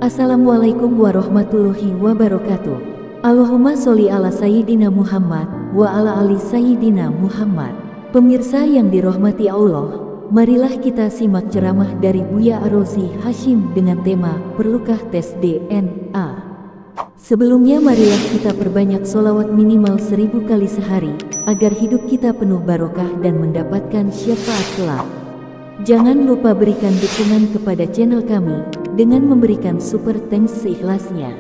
Assalamualaikum warahmatullahi wabarakatuh. Allahumma sholli ala Sayyidina Muhammad wa ala ali Sayyidina Muhammad. Pemirsa yang dirahmati Allah, marilah kita simak ceramah dari Buya Ar-Razi Hasyim dengan tema Perlukah tes DNA? Sebelumnya marilah kita perbanyak sholawat minimal 1000 kali sehari, agar hidup kita penuh barokah dan mendapatkan syafaat kelak. Jangan lupa berikan dukungan kepada channel kami dengan memberikan super thanks seikhlasnya.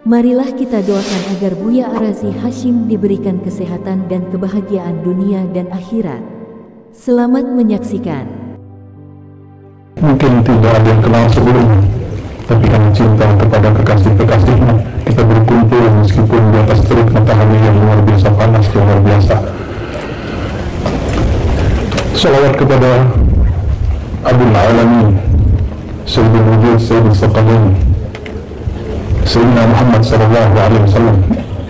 Marilah kita doakan agar Buya Ar-Razi Hasyim diberikan kesehatan dan kebahagiaan dunia dan akhirat. Selamat menyaksikan. Mungkin tidak ada yang kenal sebelumnya, tapi karena cinta kepada kekasih-kekasihnya, kita berkumpul meskipun di atas terik matahari yang luar biasa panas, yang luar biasa. Salawat kepada Abul Alamin, Sayyidul Wujud, Sayyidul Saqalain, Sayyidina Muhammad SAW,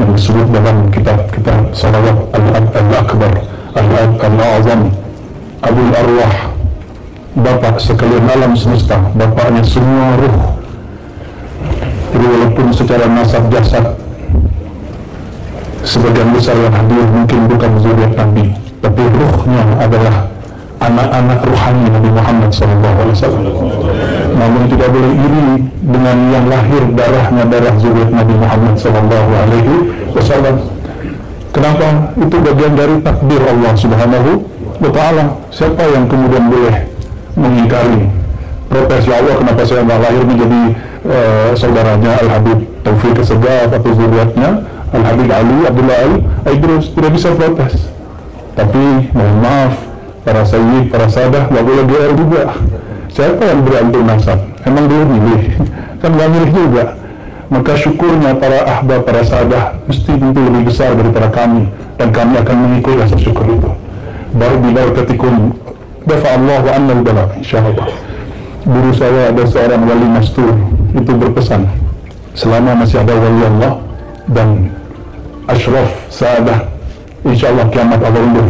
yang disebut dalam kitab salawat Al-Akbar, Al-Azam, Abul Arwah, Bapak sekalian alam semesta, bapaknya semua ruh. Jadi walaupun secara nasab jasad sebagian besar yang hadir mungkin bukan zuriat Nabi, tapi ruhnya adalah anak-anak ruhani Nabi Muhammad SAW. Namun tidak boleh iri dengan yang lahir darahnya darah zuriat Nabi Muhammad SAW. Kenapa? Itu bagian dari takdir Allah Subhanahu wa Ta'ala. Siapa yang kemudian boleh mengingkari? Protes, ya Allah, kenapa saya nggak lahir menjadi saudaranya Al-Habib Taufik Assegaf atau zuriatnya Al-Habib Ali, Abdullah Al-Idrus? Tidak bisa protes. Tapi mohon maaf, para sayyid, para sadah nggak boleh GR juga. Siapa yang berantem nasab? Emang dia milih? Kan nggak milih juga. Maka syukurnya para ahbab, para sadah mesti tentu lebih besar daripada kami, dan kami akan mengikuti rasa syukur itu. Baru bila ketikum dafa Allah wa anna bala, insyaallah. Guru saya ada seorang wali mastur, itu berpesan, selama masih ada wali Allah dan asyraf sadah, insyaallah kiamat Allah undur.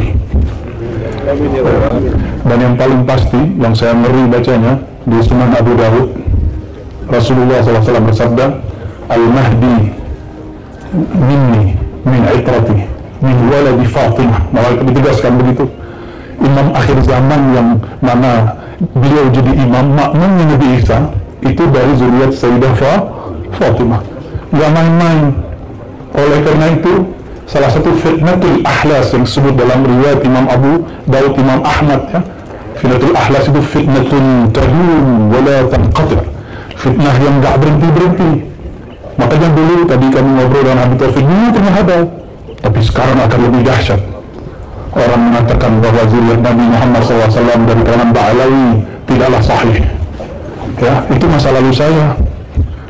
Dan yang paling pasti, yang saya ngeri bacanya di Sunan Abu Dawud, Rasulullah SAW bersabda, Al-Mahdi minni min itrati min waladi Fatimah. Maka ditegaskan begitu, imam akhir zaman yang mana beliau jadi imam, makmumnya Nabi Isa itu dari zuriat Sayyidah Fatimah. Gak main-main. Oleh karena itu, salah satu fitnatul ahlas yang disebut dalam riwayat Imam Abu Dawud, Imam Ahmad, ya, fitnatul ahlas itu fitnatun tadum wala tanqati', fitnah yang gak berhenti-berhenti. Makanya dulu tadi kami ngobrol dengan Habib Taufik, dulu pernah ada, tapi sekarang akan lebih dahsyat. Orang mengatakan bahwa zuriat Nabi Muhammad SAW dari kalangan Ba'alawi tidaklah sahih. Ya, itu masa lalu saya.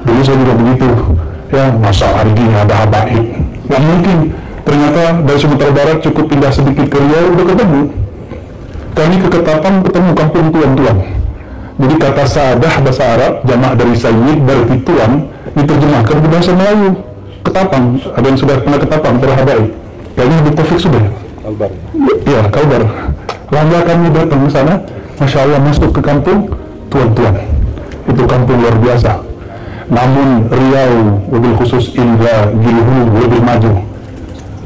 Dulu saya juga begitu. Ya, masa hari ini ada habaib. Yang mungkin ternyata dari Sumatera Barat cukup pindah sedikit ke Riau udah ketemu. Kami ke Ketapang ketemu kampung tuan-tuan. Jadi kata sadah bahasa Arab, jamak dari sayyid berarti tuan, diterjemahkan ke bahasa Melayu. Ketapang, ada yang sudah pernah Ketapang, pernah habaib. Kayaknya Habib Taufik sudah. Kalbar. Iya, Kalbar. Lalu kami datang ke sana, Masya Allah, masuk ke kampung tuan-tuan. Itu kampung luar biasa. Namun Riau, wabil khusus Indra, Gilhu, lebih maju.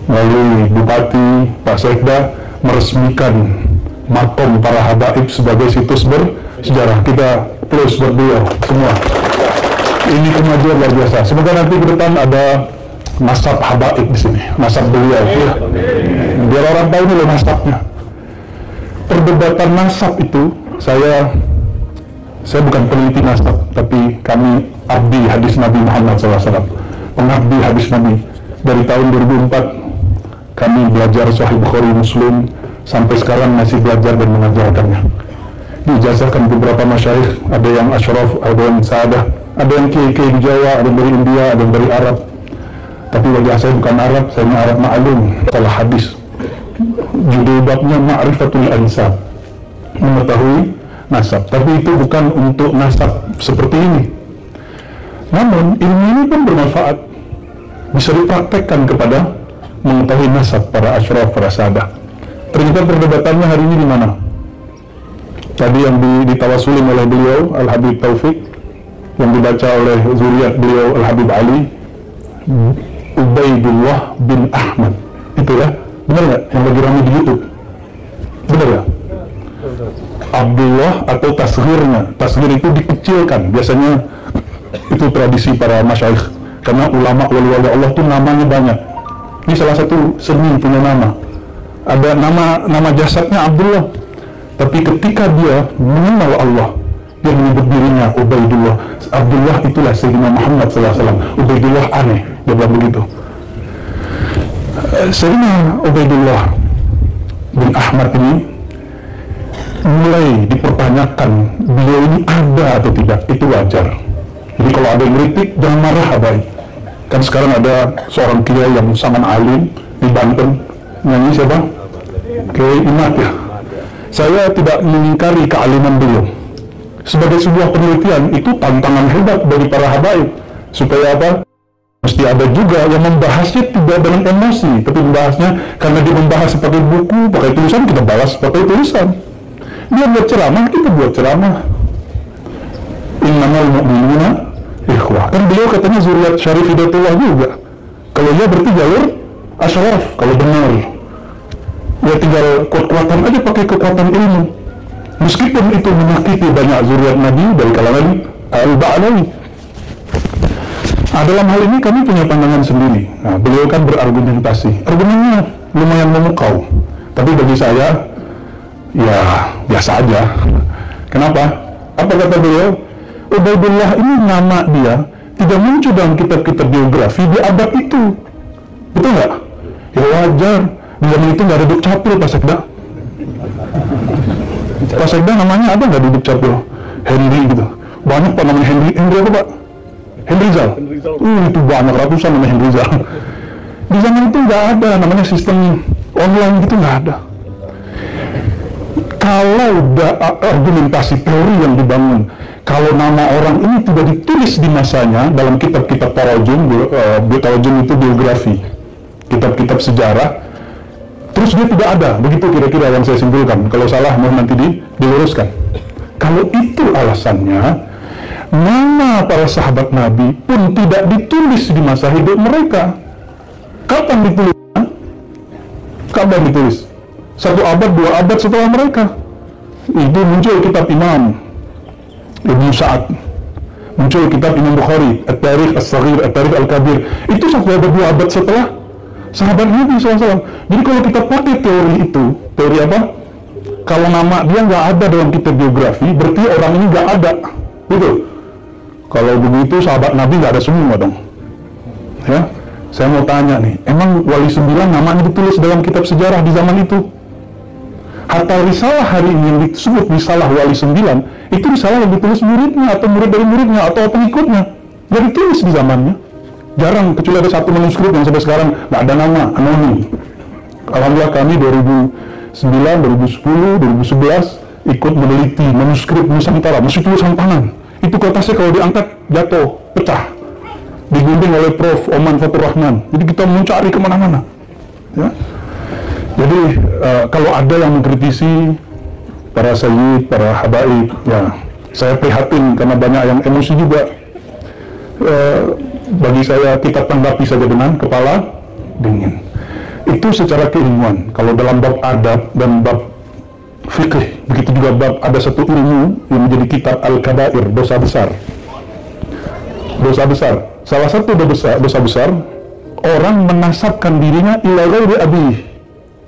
Melalui Bupati, Pak Sekda, meresmikan makom para habaib sebagai situs bersejarah. Kita plus berdua semua. Ini kemajuan luar biasa. Semoga nanti ke depan ada nasab habaib di sini, nasab beliau, ya. Biar orang tahu nih loh nasabnya. Perdebatan nasab itu, saya bukan peneliti nasab, tapi kami abdi hadis Nabi Muhammad SAW, pengabdi hadis Nabi. Dari tahun 2004 kami belajar Sahih Bukhari Muslim, sampai sekarang masih belajar dan mengajarkannya. Diijazahkan beberapa masyayikh, ada yang asyraf, ada yang sadah, ada yang kiai-kiai di Jawa, ada yang dari India, ada yang dari Arab. Tapi wajah saya bukan Arab, saya Arab ma'lum, salah hadis. Judul babnya Ma'rifatul Ansab, mengetahui nasab. Tapi itu bukan untuk nasab seperti ini. Namun ilmu ini pun bermanfaat, bisa dipraktekkan kepada mengetahui nasab para asyraf, para sadah. Ternyata perdebatannya hari ini di mana? Tadi yang ditawasulin oleh beliau Al-Habib Taufik, yang dibaca oleh zuriat beliau Al-Habib Ali, Ubaidullah bin Ahmad. Itu ya, benar nggak? Yang lagi ramai di YouTube, benar ya? Abdullah atau tasghirnya, tasghir itu dikecilkan. Biasanya itu tradisi para masyaikh, karena ulama wali-wali Allah itu namanya banyak. Ini salah satu seni punya nama. Ada nama jasadnya Abdullah, tapi ketika dia mengenal Allah, dia menyebut dirinya Ubaidullah. Abdullah itulah Sayyidina Muhammad SAW. Ubaidullah aneh, dia bilang begitu. Sayyidina Ubaidullah bin Ahmad ini mulai dipertanyakan, beliau ini ada atau tidak, itu wajar. Jadi kalau ada yang kritik, jangan marah, abai. Kan sekarang ada seorang kiai yang sangat alim di Banten, nyanyi siapa? Kiai Imat ya. Saya tidak mengingkari kealiman beliau. Sebagai sebuah penelitian, itu tantangan hebat bagi para habaib. Supaya apa? Mesti ada juga yang membahasnya tidak dengan emosi, tapi membahasnya karena dia membahas pakai buku, pakai tulisan, kita balas pakai tulisan. Dia buat ceramah, kita buat ceramah. Innamal mu'minuna ikhwah. Kan beliau katanya zuriat Syarif Hidayatullah juga. Kalau dia berarti jalur asyraf, kalau benar. Ya tinggal kuat-kuatan aja pakai kekuatan ilmu. Meskipun itu menyakiti banyak zuriat Nabi dari kalangan Al-Ba'alawi. Dalam hal ini kami punya pandangan sendiri. Nah, beliau kan berargumentasi. Argumennya lumayan memukau. Tapi bagi saya, ya biasa aja. Kenapa? Apa kata beliau? Ubaidullah ini nama dia tidak muncul dalam kitab-kitab biografi di abad itu. Betul nggak? Ya wajar. Di zaman itu nggak ada Dukcapil, Pak Sekda. Pak Sekda namanya ada nggak di Dukcapil? Henry gitu. Banyak Pak namanya Henry. Henry apa Pak? Henryzal. Itu banyak ratusan namanya Henryzal. Di zaman itu nggak ada namanya sistem online gitu, nggak ada. Kalau argumentasi teori yang dibangun, kalau nama orang ini tidak ditulis di masanya dalam kitab-kitab tarajum, tarajum itu biografi, kitab-kitab sejarah, terus dia tidak ada, begitu kira-kira yang saya simpulkan. Kalau salah mohon nanti diluruskan. Kalau itu alasannya, nama para sahabat Nabi pun tidak ditulis di masa hidup mereka. Kapan ditulis? Kapan ditulis? 1 abad, 2 abad setelah mereka. Itu muncul kitab Imam Ibnu Sa'ad, muncul kitab Imam Bukhari, At-Tarikh As-Saghir, At-Tarikh Al-Kabir. Itu 1 abad, 2 abad setelah sahabat Nabi SAW. Jadi kalau kita pakai teori itu, teori apa? Kalau nama dia nggak ada dalam kitab biografi, berarti orang ini nggak ada. Betul? Kalau begitu sahabat Nabi nggak ada semua dong. Ya, saya mau tanya nih, emang Wali 9 namanya ditulis dalam kitab sejarah di zaman itu? Hatta risalah hari ini yang disebut risalah Wali 9, itu risalah yang ditulis muridnya atau murid dari muridnya atau pengikutnya. Nggak ditulis di zamannya. Jarang, kecuali ada 1 manuskrip yang sampai sekarang nggak ada nama, anonim. Alhamdulillah kami 2009, 2010, 2011 ikut meneliti manuskrip Nusantara, masih tulisan tangan. Itu kertasnya kalau diangkat jatuh, pecah. Digunting oleh Prof. Oman Fatur Rahman. Jadi kita mencari kemana-mana. Ya. Jadi kalau ada yang mengkritisi para sayyid, para habaib, ya saya prihatin karena banyak yang emosi juga. Bagi saya kita tanggapi saja dengan kepala dingin. Itu secara keilmuan. Kalau dalam bab adab dan bab fikih, begitu juga bab ada satu ilmu yang menjadi kitab Al-Kabair, dosa besar. Dosa besar. Salah satu dosa besar, orang menasabkan dirinya ila ghairi abih,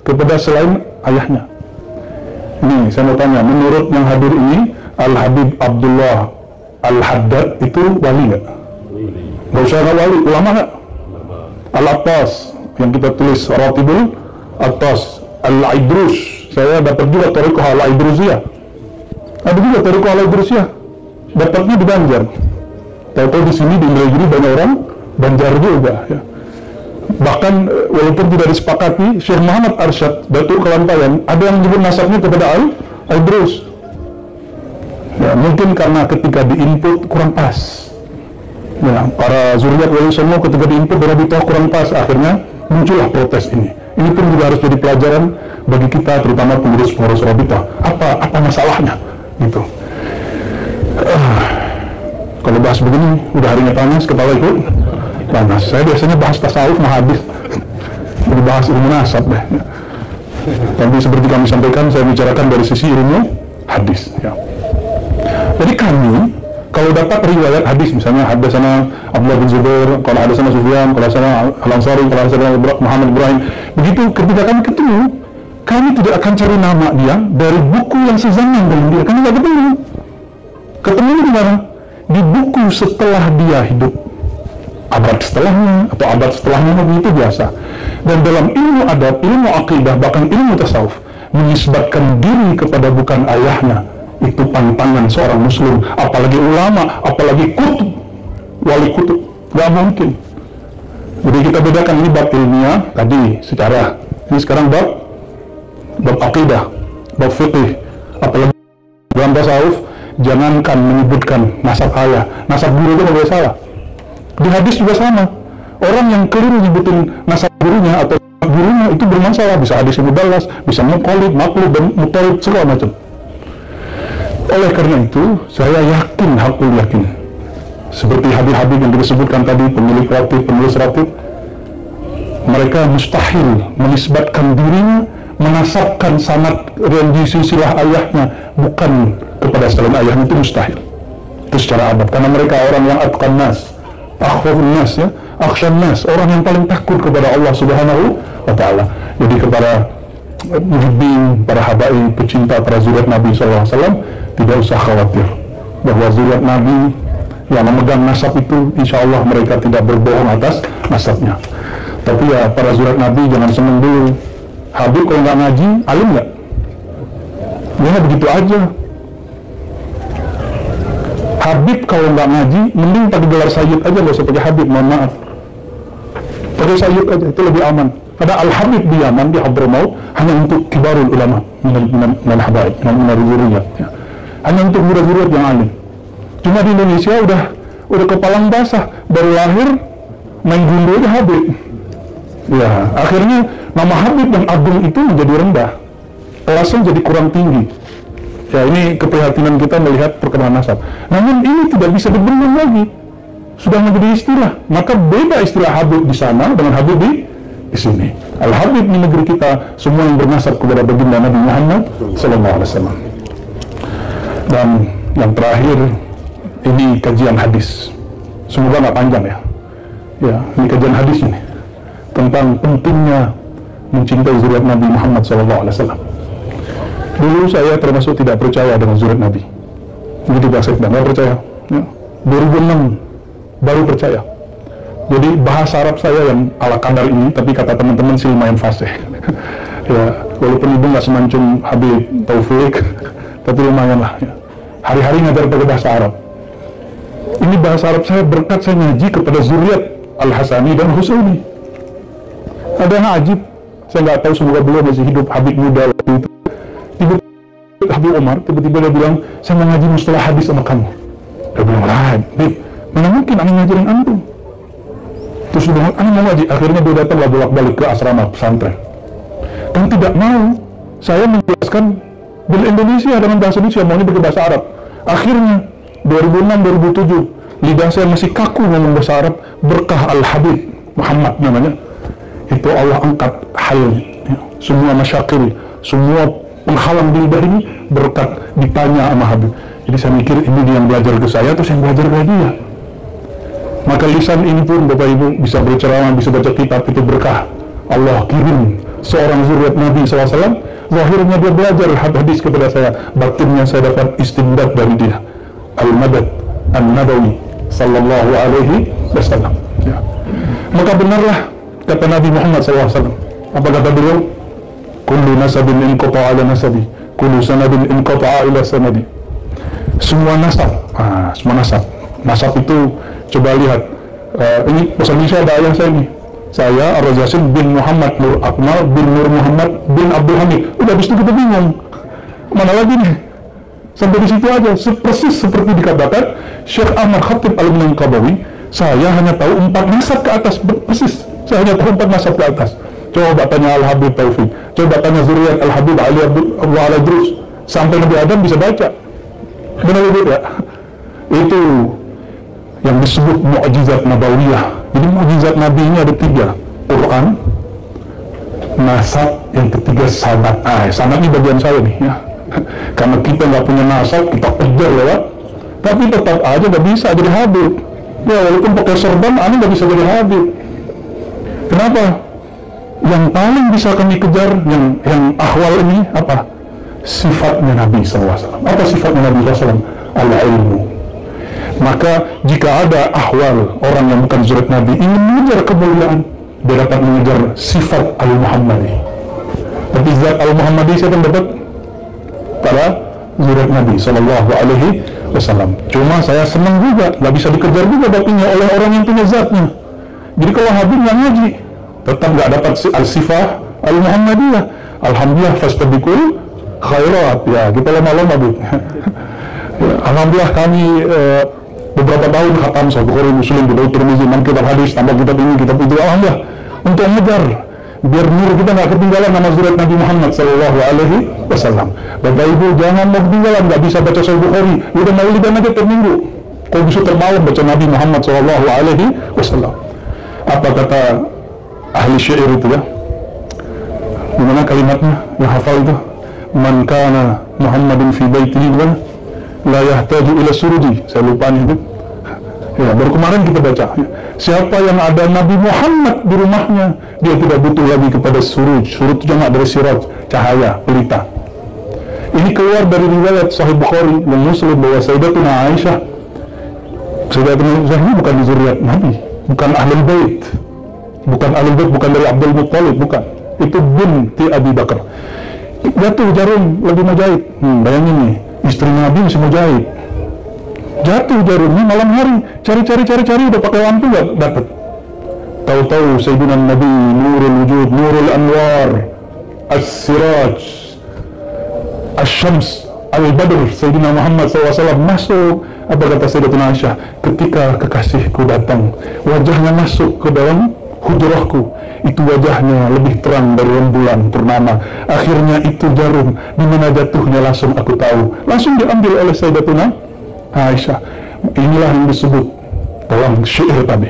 kepada selain ayahnya. Nih, saya mau tanya, menurut yang hadir ini, Al-Habib Abdullah Al-Haddad itu wali nggak? Nggak usah nggak wali, ulama nggak? Al-Attas, yang kita tulis Ratibul Attas, Al-Idrus, saya dapat juga Tariqah Al-Idrusiyah. Ada juga Tariqah Al-Idrusiyah, dapatnya di Banjar. Tahu-tahu di sini di Indragiri banyak orang Banjar juga. Ya. Bahkan walaupun tidak disepakati, Syekh Muhammad Arsyad, Datuk Kelantayan, ada yang menyebut nasabnya kepada Al-Idrus. Ya, mungkin karena ketika diinput kurang pas. Ya, para zuriat wali songo ketika diinput dari Bitoh kurang pas, akhirnya muncullah protes ini. Ini pun juga harus jadi pelajaran bagi kita, terutama pengurus Rabitah. Apa masalahnya? Gitu. Kalau bahas begini, udah harinya panas, kepala ikut panas. Saya biasanya bahas tasawuf mah habis. Jadi bahas ilmu nasab deh. Tapi seperti kami sampaikan, saya bicarakan dari sisi ilmu hadis. Ya. Jadi kami, kalau dapat riwayat hadis, misalnya hadasana Abdullah bin Zubair, kalau hadasana Sufyan, kalau hadasana Al-Ansari, kalau hadasana Muhammad Ibrahim, begitu ketika kami ketemu, kami tidak akan cari nama dia dari buku yang sezaman dengan dia. Kami tidak ketemu. Ketemu di mana? Di buku setelah dia hidup. Abad setelahnya atau abad setelahnya, begitu biasa. Dan dalam ilmu adab, ilmu akidah, bahkan ilmu tasawuf, menisbatkan diri kepada bukan ayahnya, itu pantangan seorang muslim, apalagi ulama, apalagi kutub, wali kutub, gak mungkin. Jadi kita bedakan ini bab ilmiah tadi secara, ini sekarang bab akidah, bab fikih, apalagi dalam tasawuf, jangankan menyebutkan nasab ayah, nasab guru itu tidak salah. Di hadis juga sama. Orang yang keliru nyebutin nasab gurunya atau gurunya itu bermasalah. Bisa hadis yang mudallas, bisa muqallid, maqlub, dan mutalib, segala macam. Oleh karena itu, saya hakul yakin. Seperti hadis-hadis yang disebutkan tadi, pemilik ratib, penulis ratib, mereka mustahil menisbatkan dirinya, menasabkan sanad dan silsilah ayahnya bukan kepada selain ayahnya, itu mustahil. Itu secara adab, karena mereka orang yang atqan nas, akhwafun nas, ya, akhshan nas, orang yang paling takut kepada Allah Subhanahu wa ta'ala. Jadi kepada muhibbin, para habaib, pecinta para zuriat Nabi SAW, tidak usah khawatir bahwa zuriat Nabi yang memegang nasab itu, insya Allah mereka tidak berbohong atas nasabnya. Tapi ya, para zuriat Nabi jangan seneng dulu. Habib kalau nggak ngaji, alim nggak? Ya begitu aja. Habib kalau nggak ngaji, mending pakai gelar sayyid aja, nggak usah pakai Habib, mohon maaf. Pakai sayyid aja, itu lebih aman. Karena Al-Habib di Yaman, di Hadramaut, hanya untuk kibarul ulama, minal habaib, minal zuriyat, ya. Hanya untuk zuriyat yang alim. Cuma di Indonesia udah kepalang basah, baru lahir, main gundu aja Habib. Ya, akhirnya nama Habib dan Agung itu menjadi rendah, kelasnya jadi kurang tinggi. Ya, ini keprihatinan kita melihat perkenalan nasab. Namun ini tidak bisa dibendung lagi, sudah menjadi istilah. Maka beda istilah Habib di sana dengan Habib di sini. Al-Habib di negeri kita semua yang bernasab kepada baginda Nabi Muhammad SAW. Dan yang terakhir, ini kajian hadis. Semoga nggak panjang ya. Ya, ini kajian hadis ini tentang pentingnya mencintai zuriat Nabi Muhammad SAW. Dulu saya termasuk tidak percaya dengan zuriat Nabi. Begitu Pak Sekda, nggak percaya. Ya. 2006 baru percaya. Jadi bahasa Arab saya yang ala kadar ini, tapi kata teman-teman sih lumayan fasih. Ya, walaupun ibu nggak semancung Habib Taufik, tapi lumayan lah. Ya. Hari-hari ngajar pakai bahasa Arab. Ini bahasa Arab saya berkat saya ngaji kepada zuriat Al-Hasani dan Husaini. Ada yang ajib, saya nggak tahu, semoga beliau masih hidup, Habib muda waktu itu. Tiba-tiba Habib Umar, tiba-tiba dia bilang, saya mau ngaji mustalah hadis sama kamu. Dia bilang, Habib, mana mungkin aneh ngajarin antum? Terus dia bilang, aneh mau ngaji. Akhirnya dia datanglah bolak-balik ke asrama pesantren. Dan tidak mau saya menjelaskan bil Indonesia dengan bahasa Indonesia, maunya pakai bahasa Arab. Akhirnya 2006-2007 lidah saya masih kaku ngomong bahasa Arab, berkah Al-Habib Muhammad namanya, itu Allah angkat hal ya, semua masyakil, semua penghalang di lidah ini berkat ditanya sama Habib. Jadi saya mikir ini dia yang belajar ke saya, terus yang belajar ke dia. Maka lisan ini pun Bapak Ibu bisa berceramah, bisa baca kitab, itu berkah. Allah kirim seorang zuriat Nabi SAW, zahirnya dia belajar hadis kepada saya, batinnya saya dapat istinbat dari dia. Al-Madad An-Nabawi Sallallahu Alaihi Wasallam. Ya. Maka benarlah kata Nabi Muhammad SAW. Apa kata beliau? Kullu nasabin inqata'a ala nasabi, kullu sanadin inqata'a ila sanadi. Semua nasab, semua nasab itu coba lihat. Ini bahasa Indonesia ada ayah saya nih. Saya Ar-Razasin bin Muhammad Nur Akmal bin Nur Muhammad bin Abdul Hamid. Udah habis itu kita bingung. Mana lagi nih? Sampai di situ aja, persis seperti dikatakan Syekh Ahmad Khatib Al-Munqabawi, saya hanya tahu 4 nasab ke atas, persis. Saya hanya tahu 4 nasab ke atas. Coba tanya Al-Habib Taufik, coba tanya zuriat Al-Habib Ali Abdul Al-Drus, sampai Nabi Adam bisa baca. Benar ya? Itu yang disebut mukjizat nabawiyah. Jadi mukjizat Nabi ini ada 3: Quran, nasab, yang ketiga sanad. Sanad ini bagian saya nih ya. Karena kita nggak punya nasab, kita kejar lewat, tapi tetap aja nggak bisa jadi Habib. Ya walaupun pakai serban, aneh nggak bisa jadi Habib. Kenapa? Yang paling bisa kami kejar, yang ahwal ini apa? Sifatnya Nabi SAW. Apa sifatnya Nabi SAW? Al-ilmu. Maka jika ada ahwal orang yang bukan zuriat Nabi ingin mengejar kemuliaan, dia dapat mengejar sifat Al-Muhammadi. Tapi zat Al-Muhammadi saya akan dapat pada zuriat Nabi SAW. Cuma saya senang juga, nggak bisa dikejar juga bapinya oleh orang yang punya zatnya. Jadi kalau Habib nggak ngaji, tetap nggak dapat al-sifah Al-Muhammadiyah. Alhamdulillah fastabiqul khairat. Ya, kita lama-lama Bu. Ya, alhamdulillah kami beberapa tahun khatam Sahih Bukhari, Muslim, Daud, Tirmizi, kitab hadis, tambah kitab ini, kitab itu. Alhamdulillah untuk mengejar biar nur kita nggak ketinggalan nama zuriat Nabi Muhammad SAW. Bapak Ibu jangan mau ketinggalan, nggak bisa baca Sahih Bukhari, udah maulidan aja tiap minggu. Kau bisa termalam baca Nabi Muhammad SAW. Apa kata ahli syair itu ya? Gimana kalimatnya? Yang hafal itu? Man kana Muhammadin fi baitihi la yahtaju ila suruji. Saya lupa nih itu. Ya, baru kemarin kita baca. Siapa yang ada Nabi Muhammad di rumahnya, dia tidak butuh lagi kepada suruj. Suruj itu jamak dari siraj, cahaya, pelita. Ini keluar dari riwayat Sahih Bukhari dan Muslim bahwa Sayyidatuna Aisyah, Sayyidatuna Aisyah ini bukan zuriat Nabi, bukan ahlul bait, bukan dari Abdul Muttalib, bukan. Itu binti Abi Bakar. Jatuh jarum lagi mau jahit. Bayangin nih, istri Nabi masih mau jahit. Jatuh jarumnya malam hari, cari udah pakai lampu nggak dapat. Tahu-tahu Sayyidina Nabi Nurul Wujud, Nurul Anwar, As-Siraj, As-Syams, Al-Badr, Sayyidina Muhammad SAW masuk. Apa kata Sayyidatuna Aisyah? Ketika kekasihku datang, wajahnya masuk ke dalam hujrahku, itu wajahnya lebih terang dari rembulan purnama. Akhirnya itu jarum, di mana jatuhnya langsung aku tahu. Langsung diambil oleh Sayyidatuna Aisyah. Inilah yang disebut dalam syair tadi,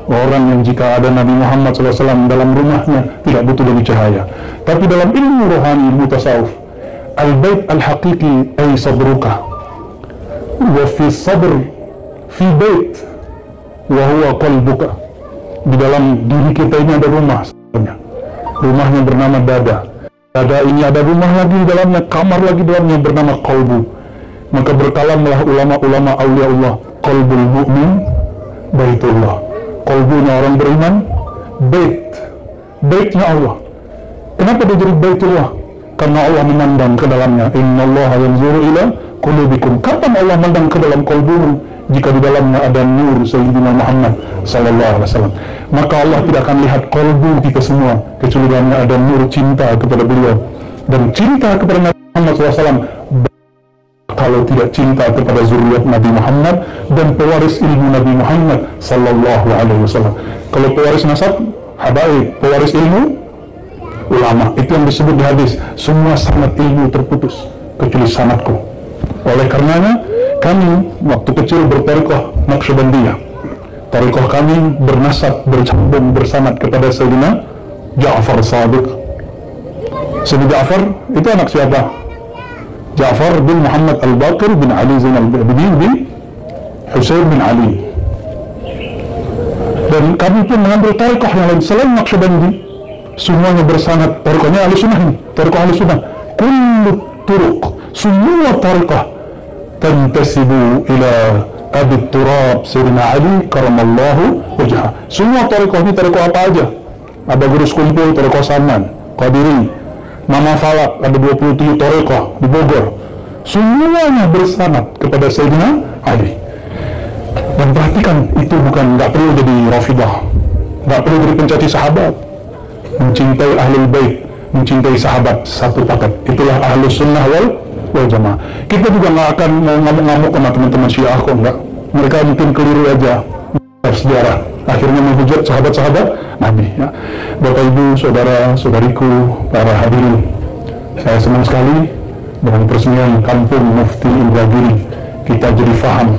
orang yang jika ada Nabi Muhammad SAW dalam rumahnya tidak butuh lagi cahaya. Tapi dalam ilmu rohani, ilmu tasawuf, al-bait al-haqiqi ay sadruka wa fi sadr fi bait wa huwa qalbuka. Di dalam diri kita ini ada rumah sebenarnya. Rumahnya bernama dada. Dada ini ada rumah lagi di dalamnya, kamar lagi di dalamnya bernama qalbu. Maka berkalamlah ulama-ulama aulia Allah, qalbul mu'min baitullah. Qalbunya orang beriman, baitnya Allah. Kenapa dia jadi baitullah? Karena Allah memandang ke dalamnya. Innallaha yanzuru ila qulubikum. Kapan Allah memandang ke dalam qalbumu? Jika di dalamnya ada nur Sayyidina Muhammad SAW. Maka Allah tidak akan lihat qalbu kita semua, kecuali dalamnya ada nur cinta kepada beliau. Dan cinta kepada Nabi Muhammad SAW. Kalau tidak cinta kepada zuriat Nabi Muhammad dan pewaris ilmu Nabi Muhammad SAW. Kalau pewaris nasab, habaib. Pewaris ilmu, ulama. Itu yang disebut di hadis, semua sanad ilmu terputus kecuali sanadku. Oleh karenanya kami waktu kecil bertarekat Naqsyabandiyah. Tarekat kami bernasab, bercambung, bersanad kepada Sayyidina Ja'far Shadiq. Sayyidina Ja'far itu anak siapa? Ja'far bin Muhammad Al-Baqir bin Ali Zain Al-Abidin bin Husain bin Ali. Dan kami pun mengambil tarekat yang lain selain Naqsyabandi, semuanya bersanad. Tarekahnya ahli sunnah ini, tarekah ahli sunnah. Kullu turuq, semua tarekah tantasibu ila Abi Turab Sayyidina Ali karamallahu wajhah. Semua tarekah ini tarekah apa aja? Ada Gurus Kumpul, tarekah Saman, Qadiri, Mama Falak, ada 27 tarekah di Bogor. Semuanya bersanad kepada Sayyidina Ali. Dan perhatikan, itu bukan, nggak perlu jadi Rafidah, nggak perlu jadi pencaci sahabat. Mencintai ahlul bait, mencintai sahabat, satu paket. Itulah ahlus sunnah wal jamaah. Kita juga nggak akan mau ngamuk-ngamuk sama teman-teman Syiah kok, enggak. Mereka mungkin keliru aja sejarah, akhirnya menghujat sahabat-sahabat Nabi ya. Bapak Ibu, saudara-saudariku, para hadirin, saya senang sekali dengan peresmian Kampung Mufti Indragiri. Kita jadi faham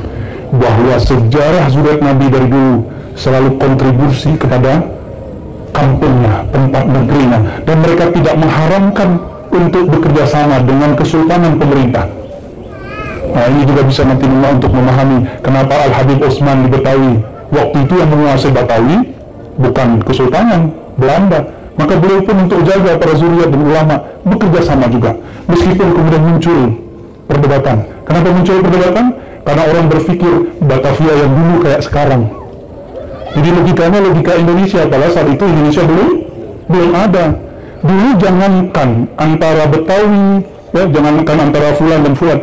bahwa sejarah zuriat Nabi dari dulu selalu kontribusi kepada kampungnya, tempat negerinya, dan mereka tidak mengharamkan untuk bekerja sama dengan kesultanan pemerintah. Nah, ini juga bisa nanti untuk memahami kenapa Al-Habib Utsman di Betawi waktu itu yang menguasai Betawi bukan kesultanan Belanda. Maka beliau pun untuk jaga para zuriat dan ulama bekerja sama juga, meskipun kemudian muncul perdebatan. Kenapa muncul perdebatan? Karena orang berpikir Batavia yang dulu kayak sekarang. Jadi logikanya logika Indonesia, pada saat itu Indonesia belum ada. Dulu jangankan antara Betawi, ya, jangankan antara Fulan dan Fulan.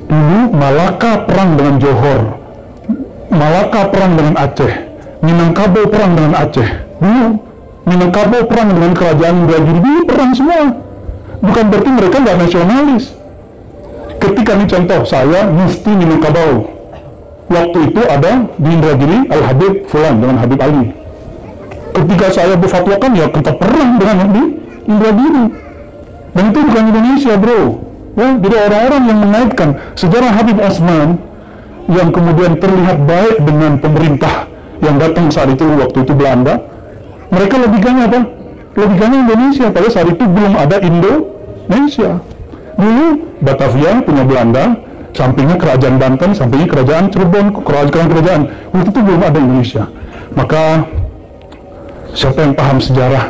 Dulu Malaka perang dengan Johor, Malaka perang dengan Aceh, Minangkabau perang dengan Aceh. Dulu Minangkabau perang dengan kerajaan Indragiri, dulu perang semua. Bukan berarti mereka nggak nasionalis. Ketika ini contoh, saya mufti Minangkabau. Waktu itu ada di Indragiri Al-Habib Fulan dengan Habib Ali. Ketika saya berfatwakan, ya kita perang dengan di Indragiri. Dan itu bukan Indonesia, bro. Ya, jadi orang-orang yang mengaitkan sejarah Habib Utsman yang kemudian terlihat baik dengan pemerintah yang datang saat itu, waktu itu Belanda, mereka logikanya apa? Logikanya Indonesia, pada saat itu belum ada Indonesia. Dulu Batavia punya Belanda, sampingnya kerajaan Banten, sampingnya kerajaan Cirebon, kerajaan. Waktu itu belum ada Indonesia. Maka siapa yang paham sejarah,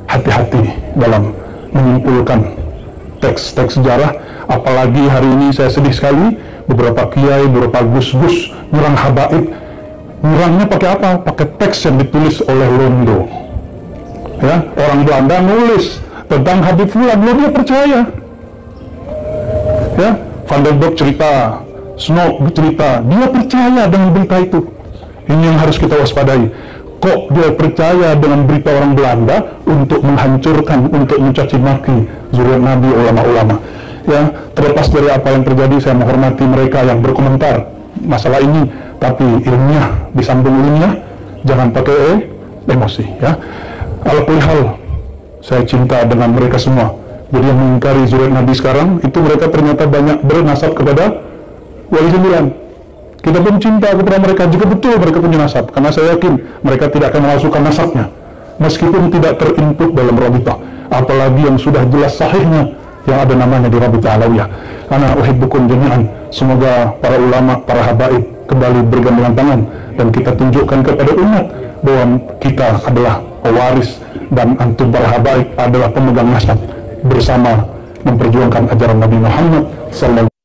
hati-hati dalam menyimpulkan teks-teks sejarah. Apalagi hari ini saya sedih sekali, beberapa kiai, beberapa gus-gus nyerang habaib. Nyerangnya pakai apa? Pakai teks yang ditulis oleh Londo. Ya, orang Belanda nulis tentang Habib Fulan, dia percaya. Ya, Van der Burg cerita, Snow cerita, dia percaya dengan berita itu. Ini yang harus kita waspadai. Kok dia percaya dengan berita orang Belanda untuk menghancurkan, untuk mencaci maki zuriat Nabi, ulama-ulama. Ya, terlepas dari apa yang terjadi, saya menghormati mereka yang berkomentar masalah ini, tapi ilmiah, disambung ilmiah, jangan pakai emosi. Ya, alhamdulillah, saya cinta dengan mereka semua. Jadi yang mengingkari zuriat Nabi sekarang, itu mereka ternyata banyak bernasab kepada Wali Sembilan. Kita pun cinta kepada mereka jika betul mereka punya nasab, karena saya yakin mereka tidak akan memasukkan nasabnya meskipun tidak terinput dalam Rabitah, apalagi yang sudah jelas sahihnya yang ada namanya di Rabitah Alawiyah. Ana uhibbukum jami'an. Semoga para ulama, para habaib kembali bergandengan tangan dan kita tunjukkan kepada umat bahwa kita adalah pewaris dan antum para habaib adalah pemegang nasab, bersama memperjuangkan ajaran Nabi Muhammad sallallahu